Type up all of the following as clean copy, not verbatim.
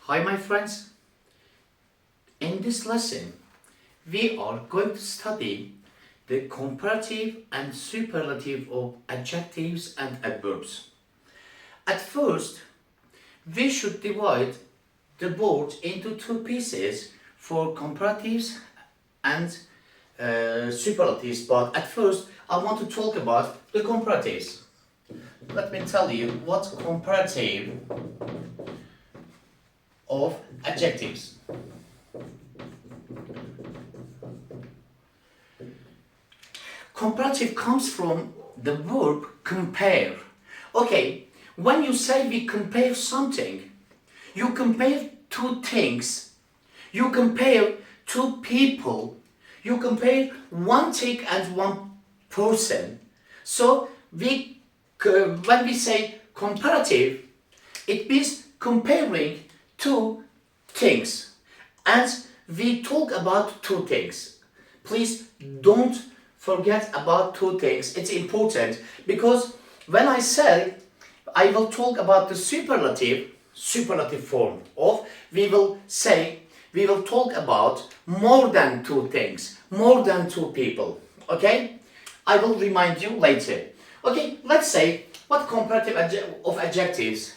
Hi my friends, in this lesson we are going to study the comparative and superlative of adjectives and adverbs. At first, we should divide the board into two pieces for comparatives and superlatives, but at first I want to talk about the comparatives. Let me tell you what comparative of adjectives. Comparative comes from the verb compare. Okay, when you say we compare something, you compare two things, you compare two people, you compare one thing and one person. So when we say comparative, it means comparing two things, and we talk about two things. Please don't forget about two things. It's important because when I say I will talk about the superlative form of, we will talk about more than two things, more than two people. Okay, I will remind you later. Okay, let's say what comparative of adjectives.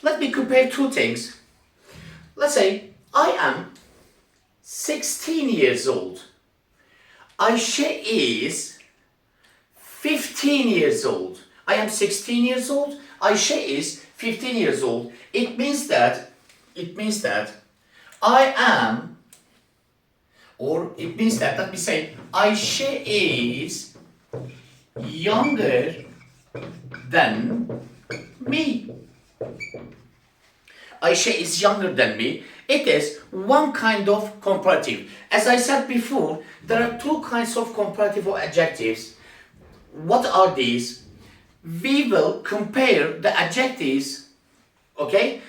Let me compare two things. Let's say I am 16 years old. Ayşe is 15 years old. I am 16 years old. Ayşe is 15 years old. It means that I am, or it means that, let me say, Ayşe is younger than me. Ayşe is younger than me. It is one kind of comparative. As I said before, there are two kinds of comparative or adjectives. What are these? We will compare the adjectives, okay,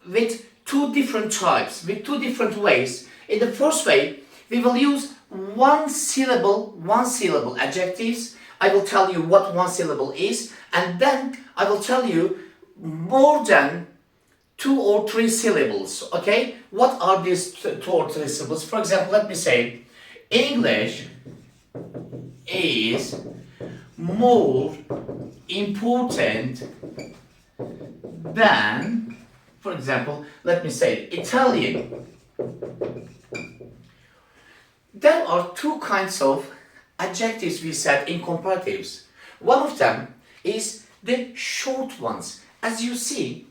with two different types, with two different ways. In the first way, we will use one syllable adjectives. I will tell you what one syllable is, and then I will tell you more than two or three syllables. Okay, what are these two or three syllables? For example, let me say English is more important than, for example, let me say Italian. There are two kinds of adjectives we said in comparatives. One of them is the short ones. As you see,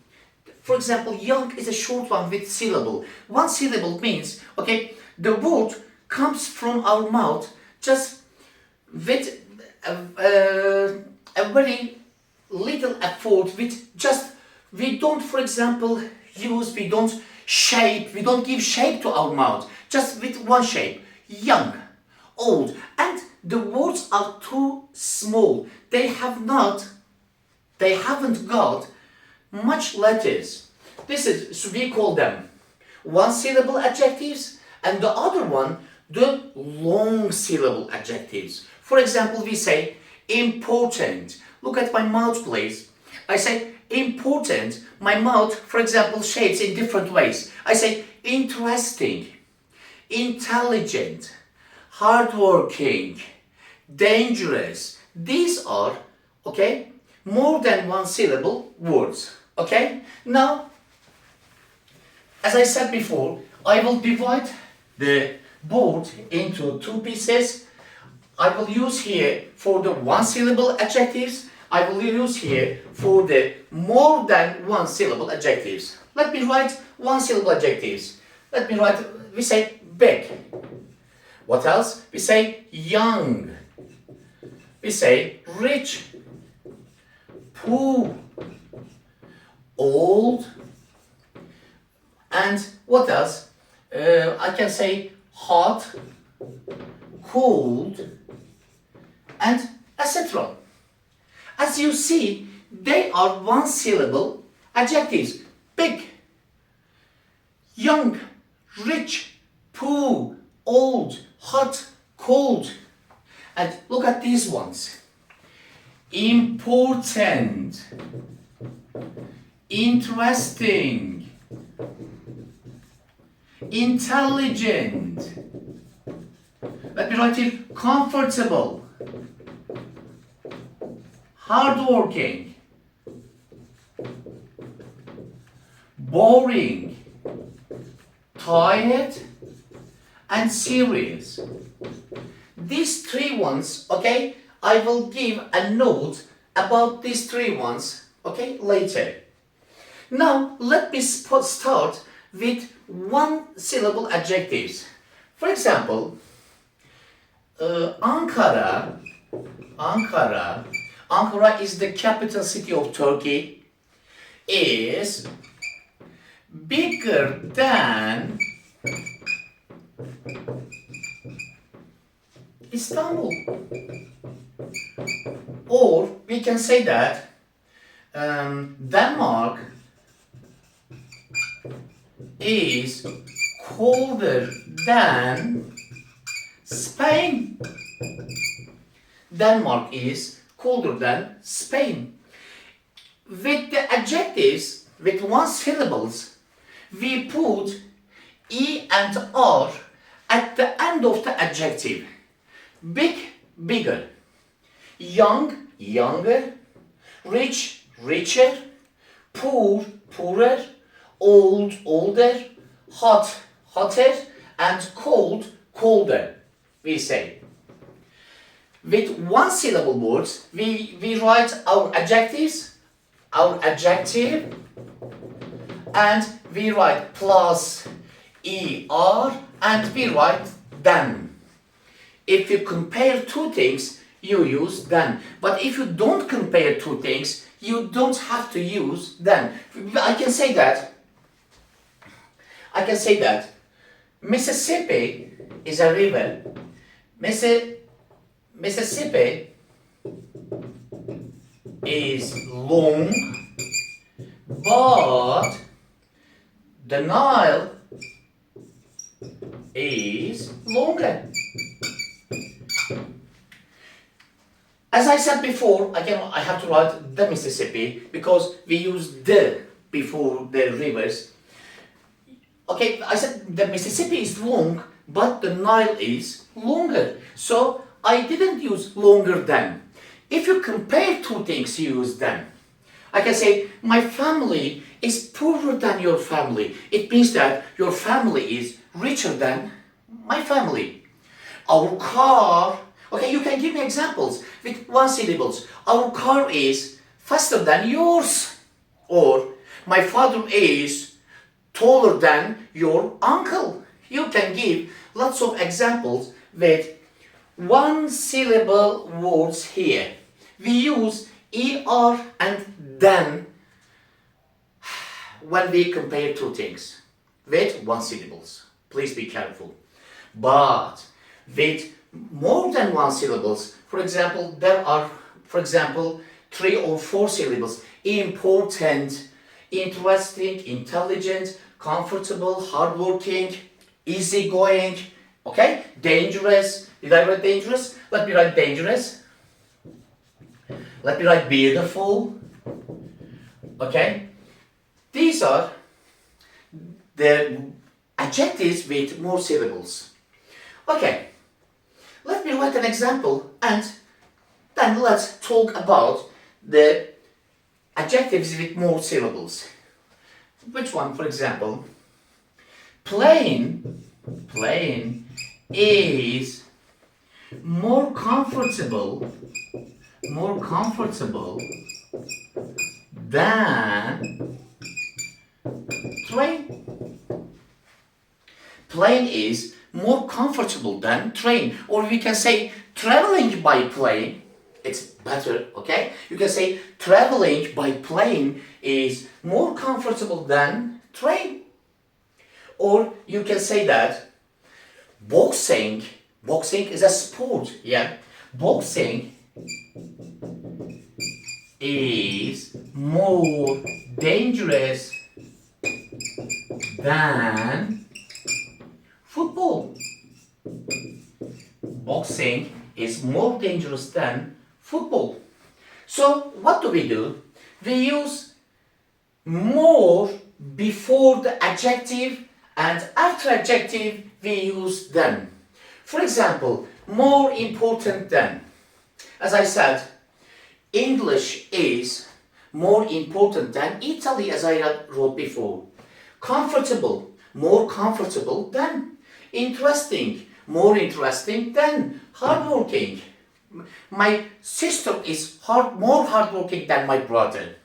for example, young is a short one with syllable. One syllable means, okay, the word comes from our mouth just with a very little effort, with just, we don't, for example, we don't give shape to our mouth, just with one shape, young, old, and the words are too small. They haven't got much letters. So we call them one syllable adjectives, and the other one the long syllable adjectives. For example, we say important. Look at my mouth, please. I say important. My mouth, for example, shapes in different ways. I say interesting, intelligent, hardworking, dangerous. These are, okay, more than one syllable words. Okay? Now, as I said before, I will divide the board into two pieces. I will use here for the one syllable adjectives. I will use here for the more than one syllable adjectives. Let me write one syllable adjectives. We say big. What else? We say young. We say rich, poor, old, and what else? I can say hot, cold, and etc. As you see, they are one syllable adjectives. Big, young, rich, poor, old, hot, cold. And look at these ones. Important, interesting, intelligent. Let me write here, comfortable, hardworking, boring, tired, and serious. These three ones, okay, I will give a note about these three ones, okay, later. Now, let me start with one syllable adjectives. For example, Ankara is the capital city of Turkey, is bigger than Istanbul. Or we can say that Denmark is colder than Spain. Denmark is colder than Spain. With the adjectives, with one syllables, we put E and R at the end of the adjective. Big, bigger. Young, younger. Rich, richer. Poor, poorer. Old, older. Hot, hotter. And cold, colder, we say. With one syllable words, we write our adjectives, our adjective, and we write plus ER, and we write than. If you compare two things, you use than. But if you don't compare two things, you don't have to use than. I can say that Mississippi is a river. Mississippi is long, but the Nile is longer. As I said before, again, I have to write the Mississippi because we use the before the rivers. Okay, I said the Mississippi is long, but the Nile is longer. So I didn't use longer than. If you compare two things, you use than. I can say, my family is poorer than your family. It means that your family is richer than my family. Our car, okay, you can give me examples with one syllables. Our car is faster than yours. Or, my father is taller than your uncle. You can give lots of examples with one syllable words here. We use ER and than when we compare two things with one syllables. Please be careful. But with more than one syllables, for example, there are, for example, 3 or 4 syllables. Important, interesting, intelligent, comfortable, hardworking, easygoing, okay? Dangerous. Did I write dangerous? Let me write dangerous. Let me write beautiful. Okay? These are the adjectives with more syllables. Okay. Let me write an example and then let's talk about the adjectives with more syllables. Which one, for example? Plain is more comfortable than train. Plane is more comfortable than train. Or we can say traveling by plane, it's better, okay? You can say traveling by plane is more comfortable than train. Or you can say that boxing is a sport, yeah? Boxing is more dangerous than football. Boxing is more dangerous than football. So what do? We use more before the adjective And after adjective, we use than. For example, more important than. As I said, English is more important than Italy, as I wrote before. Comfortable, more comfortable than. Interesting, more interesting than. Hardworking. My sister is more hardworking than my brother.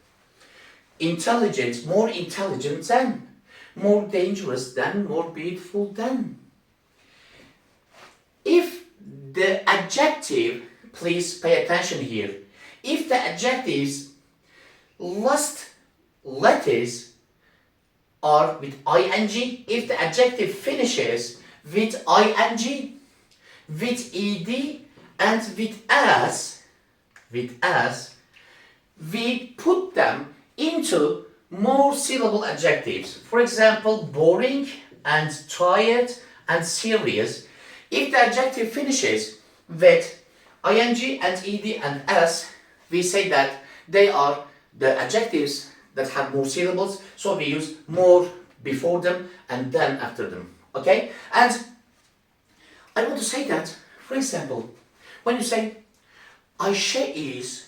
Intelligent, more intelligent than. More dangerous than, more beautiful than. If the adjective, please pay attention here, if the adjectives last letters are with ing, if the adjective finishes with ing, with ed, and with as, we put them into more syllable adjectives. For example, boring and tired and serious. If the adjective finishes with ing and ed and s, we say that they are the adjectives that have more syllables, so we use more before them and then after them. Okay? And I want to say that, for example, when you say Ayşe is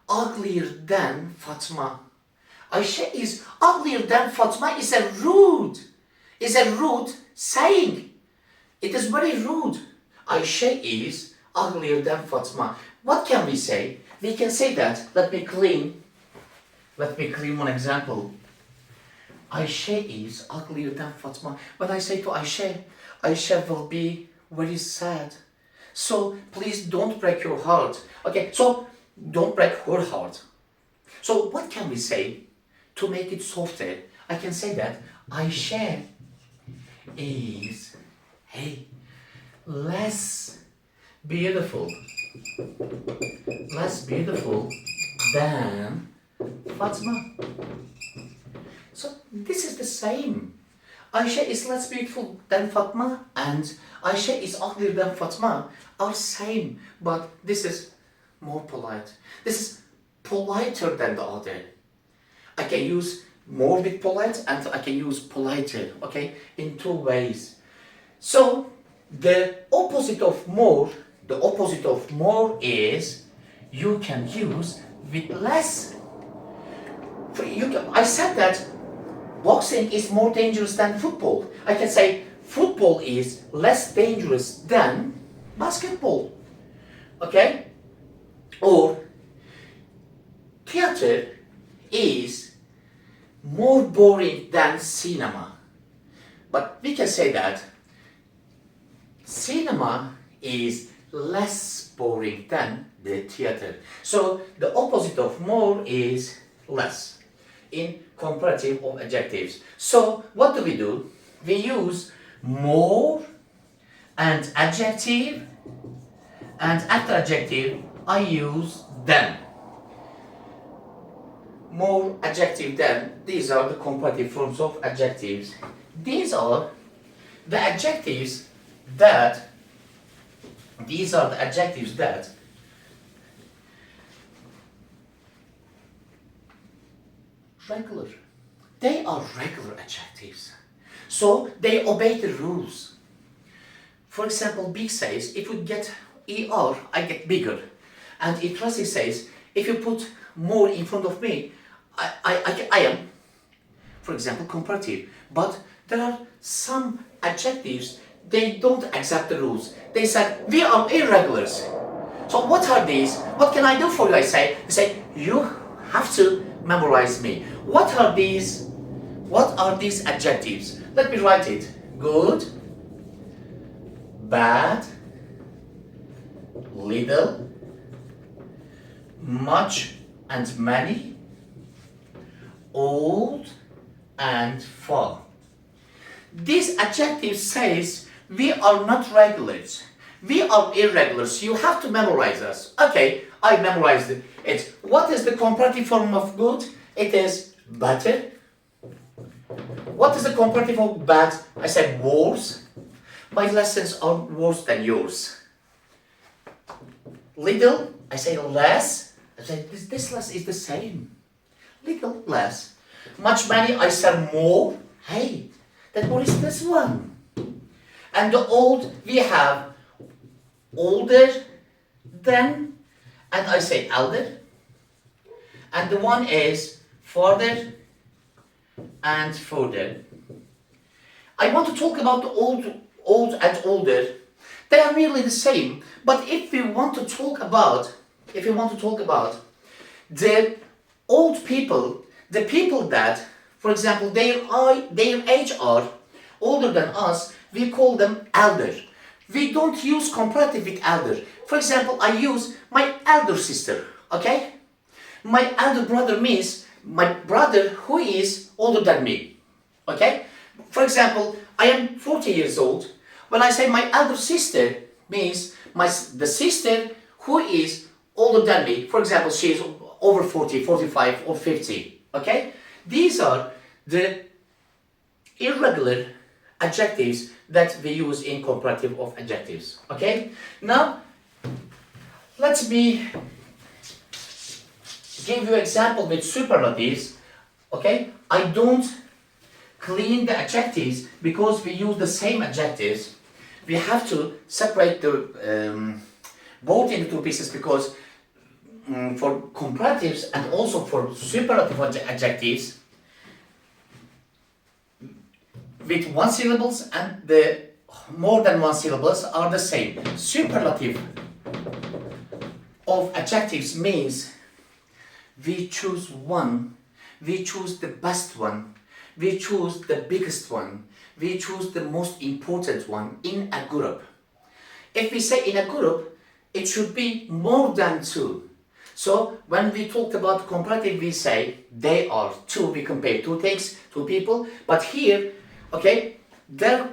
uglier than Fatma, Ayşe is uglier than Fatma is a rude saying. It is very rude. Ayşe is uglier than Fatma. What can we say? We can say that. Let me clean one example. Ayşe is uglier than Fatma. When I say to Ayşe, Ayşe will be very sad. So please don't break your heart. Okay, so don't break her heart. So what can we say to make it softer? I can say that Ayşe is, less beautiful than Fatma. So this is the same. Ayşe is less beautiful than Fatma and Ayşe is uglier than Fatma are same, but this is more polite. This is politer than the other. I can use more with polite and I can use politer, okay, in two ways. So the opposite of more is you can use with less. I said that boxing is more dangerous than football. I can say football is less dangerous than basketball. Okay? Or theater is more boring than cinema. But we can say that cinema is less boring than the theater. So the opposite of more is less in comparative of adjectives. So what do? We use more and adjective, and after adjective I use than. More, adjective, than. These are the comparative forms of adjectives. These are the adjectives that regular. They are regular adjectives. So they obey the rules. For example, big says, if you get ER, I get bigger. And interesting says, if you put more in front of me, I am, for example, comparative. But there are some adjectives, they don't accept the rules. They said, we are irregulars. So what are these? What can I do for you? I say, you have to memorize me. What are these adjectives? Let me write it. Good, bad, little, much and many, old and far. This adjective says we are not regulars. We are irregulars. You have to memorize us. Okay, I memorized it. What is the comparative form of good? It is better. What is the comparative of bad? I said worse. My lessons are worse than yours. Little, I say less. I say this less is the same. Little, less. Much, many, I said more. Hey, That what is this one? And the old, we have older than, and I say elder. And the one is farther and further. I want to talk about the old and older. They are really the same. But if we want to talk about the old people, the people that, for example, their age are older than us, we call them elder. We don't use comparative with elder. For example, I use my elder sister, okay? My elder brother means my brother who is older than me, okay? For example, I am 40 years old. When I say my elder sister, means the sister who is older than me. For example, she is over 40, 45 or 50, okay? These are the irregular adjectives that we use in comparative of adjectives, okay? Now, let me give you example with superlatives, okay? I don't clean the adjectives because we use the same adjectives. We have to separate the both into two pieces because for comparatives and also for superlative adjectives with one syllables and the more than one syllables are the same. Superlative of adjectives means we choose one, we choose the best one, we choose the biggest one, we choose the most important one in a group. If we say in a group, it should be more than two. So when we talked about comparative, we say they are two, we compare two things, two people, but here, okay, there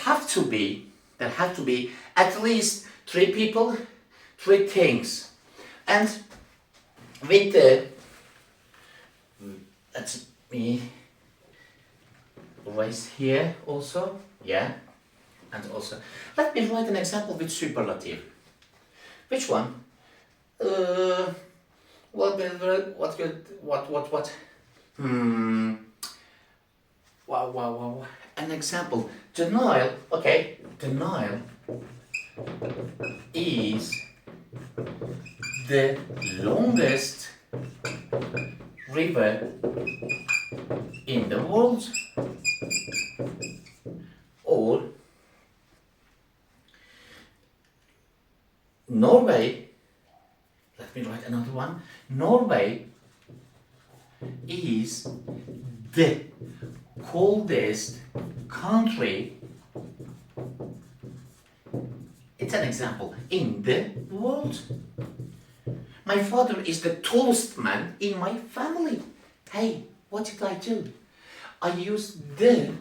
have to be at least three people, three things. And with the, let me raise here also, yeah, and also, let me write an example with superlative. Which one? What? Wow. An example. Denial, okay, denial is the longest river in the world, or Norway, let me write another one. Norway is the coldest country, it's an example, in the world. My father is the tallest man in my family. Hey, what did I do? I used the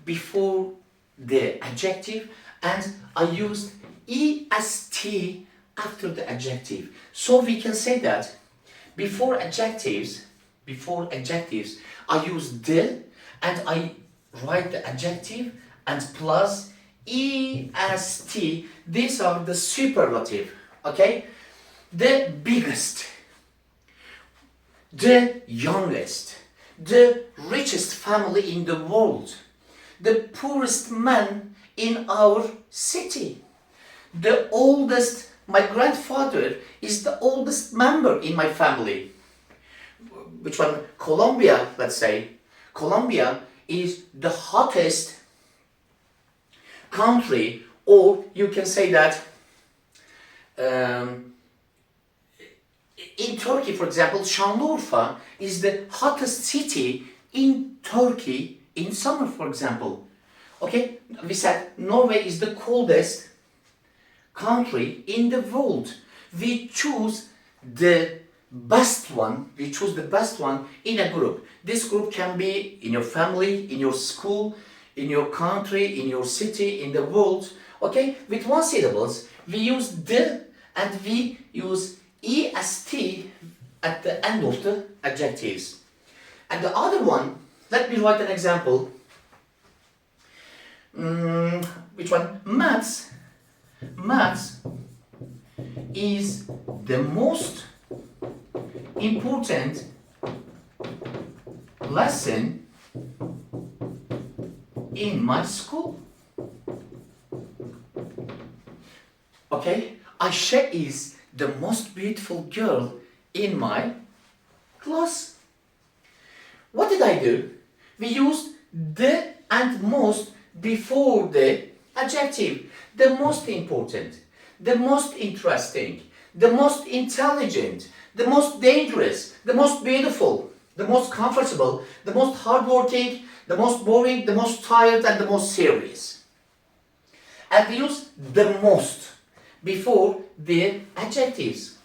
before the adjective and I used est after the adjective. So we can say that before adjectives, I use the and I write the adjective and plus est. These are the superlative, okay? The biggest, the youngest, the richest family in the world, the poorest man in our city, the oldest, my grandfather is the oldest member in my family. Which one? Colombia, let's say. Colombia is the hottest country, or you can say that in Turkey, for example, Şanlıurfa is the hottest city in Turkey in summer, for example. Okay, we said Norway is the coldest country in the world. We choose the best one. In a group. This group can be in your family, in your school, in your country, in your city, in the world. Okay, with one syllables, we use the and we use est at the end of the adjectives. And the other one, let me write an example. Which one? Maths is the most important lesson in my school. Okay, Ayşe is the most beautiful girl in my class. What did I do? We used the and most before the adjective. The most important, the most interesting, the most intelligent, the most dangerous, the most beautiful, the most comfortable, the most hardworking, the most boring, the most tired, and the most serious. And we use the most before the adjectives.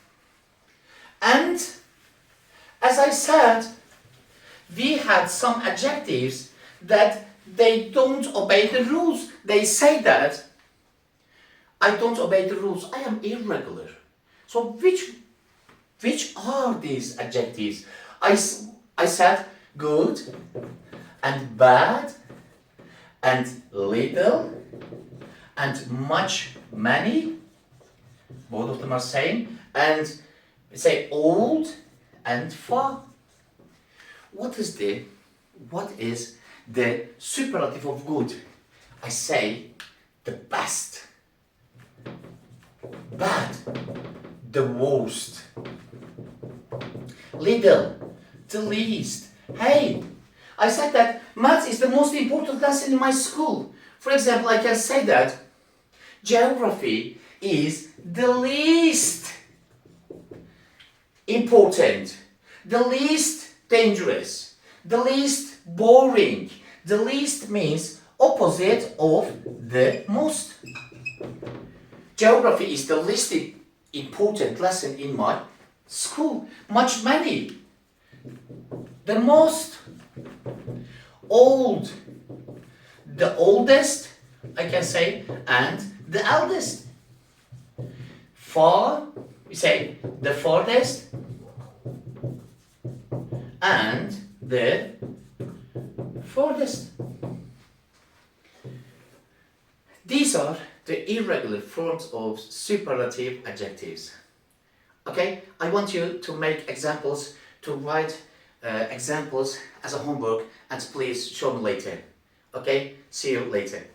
And as I said, we had some adjectives that they don't obey the rules. They say that I don't obey the rules, I am irregular. So which are these adjectives? I said good and bad and little and much, many. Both of them are same. And say old and far. What is the superlative of good? I say the best, bad, the worst, little, the least. Hey, I said that maths is the most important lesson in my school. For example, I can say that geography is the least important, the least dangerous, the least boring. The least means opposite of the most. Geography is the least important lesson in my school. Much many. The most. Old. The oldest, I can say, and the eldest. Far, we say the farthest, and the farthest. These are the irregular forms of superlative adjectives. Okay, I want you to make examples, to write examples as a homework, and please show me later. Okay, see you later.